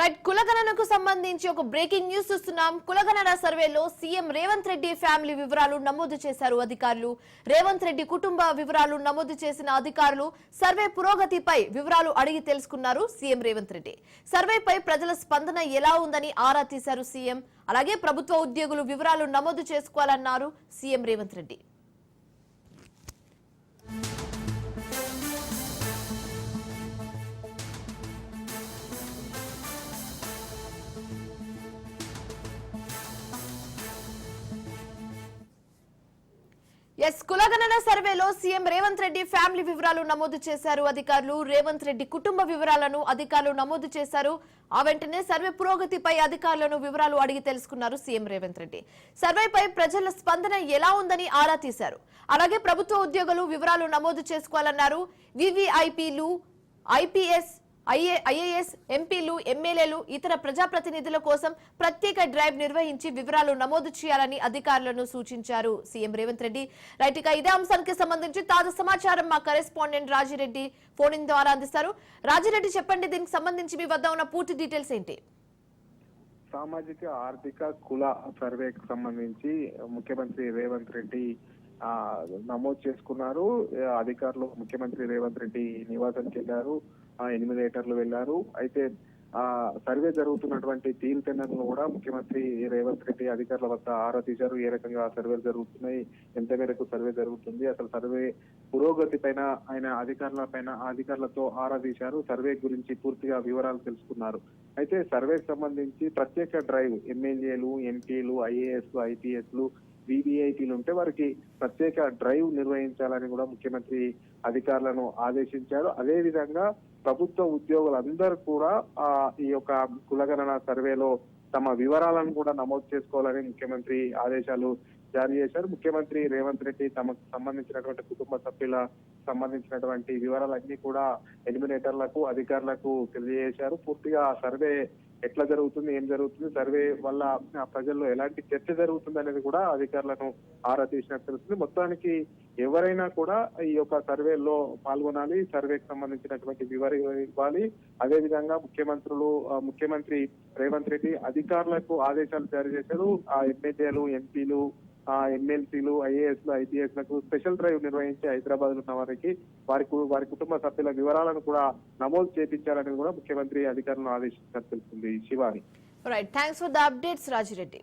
Right కులగణనకు సంబంధించి ఒక breaking news చూస్తున్నాం. కులగణన సర్వేలో సీఎం రేవంత్ రెడ్డి ఫ్యామిలీ వివరాలు నమోదు చేశారు అధికారులు. రేవంత్ రెడ్డి కుటుంబ వివరాలు నమోదు చేసిన అధికారులు సర్వే పురోగతిపై వివరాలు అడిగి తెలుసుకున్నారు సీఎం రేవంత్ రెడ్డి. సర్వేపై ప్రజల స్పందన ఎలా ఉందని ఆరా తీశారు సీఎం. అలాగే ప్రభుత్వ ఉద్యోగులు వివరాలు నమోదు చేసుకోవాలన్నారు సీఎం రేవంత్ రెడ్డి. కులగణన సర్వేలో సీఎం రేవంత్ రెడ్డి ఫ్యామిలీ వివరాలు నమోదు చేశారు అధికారులు. రేవంత్ రెడ్డి కుటుంబ వివరాలను అధికారులు నమోదు చేశారు. ఆ వెంటనే సర్వే పురోగతిపై అధికారులను వివరాలు అడిగి తెలుసుకున్నారు సీఎం రేవంత్ రెడ్డి. సర్వేపై ప్రజల స్పందన ఎలా ఉందని ఆరా తీశారు. అలాగే ప్రభుత్వ ఉద్యోగులు వివరాలు నమోదు చేసుకోవాలన్నారు. వివిఐపీలు, ఐపీఎస్, ఐఏఎస్, ఎంపీలు, ఎమ్మెల్యేలు, ఇతర ప్రజాప్రతినిధుల కోసం ప్రత్యేక డ్రైవ్ నిర్వహించి వివరాలు నమోదు చేయాలని అధికారులను సూచించారు సీఎం రేవంత్ రెడ్డి. రైట్, ఇక ఇదే అంశానికి సంబంధించి తాజా సమాచారం మా కరెస్పాండెంట్ రాజిరెడ్డి ఫోన్ ఇన్ ద్వారా అందిస్తారు. రాజిరెడ్డి, చెప్పండి, దీనికి సంబంధించి మీ వద్ద ఉన్న పూర్తి డీటెయిల్స్ ఏంటి? సామాజిక ఆర్థిక కుల సర్వేకి సంబంధించి ముఖ్యమంత్రి రేవంత్ రెడ్డి నమోదు చేసుకున్నారు. అధికారులు ముఖ్యమంత్రి రేవంత్ రెడ్డి నివాసానికి వెళ్లారు, ఎనిమిదేటర్లు వెళ్లారు. అయితే సర్వే జరుగుతున్నటువంటి తీరుతెన్నులను కూడా ముఖ్యమంత్రి రేవంత్ రెడ్డి అధికారుల వద్ద ఆరా తీశారు. ఏ రకంగా సర్వేలు జరుగుతున్నాయి, ఎంత మేరకు సర్వే జరుగుతుంది, అసలు సర్వే పురోగతి పైన ఆయన అధికారులతో ఆరా తీశారు. సర్వే గురించి పూర్తిగా వివరాలు తెలుసుకున్నారు. అయితే సర్వేకి సంబంధించి ప్రత్యేక డ్రైవ్ ఎమ్మెల్యేలు, ఎంపీలు, ఐఏఎస్, ఐపీఎస్లు, వివిఐపీలు ఉంటే వారికి ప్రత్యేక డ్రైవ్ నిర్వహించాలని కూడా ముఖ్యమంత్రి అధికారులను ఆదేశించారు. అదే విధంగా ప్రభుత్వ ఉద్యోగులందరూ కూడా ఈ యొక్క కులగణన సర్వేలో తమ వివరాలను కూడా నమోదు చేసుకోవాలని ముఖ్యమంత్రి ఆదేశాలు జారీ చేశారు. ముఖ్యమంత్రి రేవంత్ రెడ్డి తమకు సంబంధించినటువంటి కుటుంబ సభ్యుల సంబంధించినటువంటి వివరాలన్నీ కూడా ఎలిమినేటర్లకు, అధికారులకు తెలియజేశారు. పూర్తిగా సర్వే ఎట్లా జరుగుతుంది, ఏం జరుగుతుంది, సర్వే వల్ల ప్రజల్లో ఎలాంటి చర్చ జరుగుతుంది అనేది కూడా అధికారులను ఆరా తీసినట్టు తెలుస్తుంది. మొత్తానికి ఎవరైనా కూడా ఈ యొక్క సర్వేలో పాల్గొనాలి, సర్వేకి సంబంధించినటువంటి వివరాలు ఇవ్వాలి. అదే విధంగా ముఖ్యమంత్రి రేవంత్ రెడ్డి అధికారులకు ఆదేశాలు జారీ చేశారు. ఆ ఎమ్మెల్యేలు, ఎంపీలు, ఎమ్మెల్సీలు, ఐఏఎస్లు, ఐపీఎస్లకు స్పెషల్ డ్రైవ్ నిర్వహించి హైదరాబాద్ లో ఉన్న వారి కుటుంబ సభ్యుల వివరాలను కూడా నమోదు చేయించాలని కూడా ముఖ్యమంత్రి అధికారులను ఆదేశించినట్టు తెలుస్తుంది. Shivani. Right, thanks for the updates Rajireddy.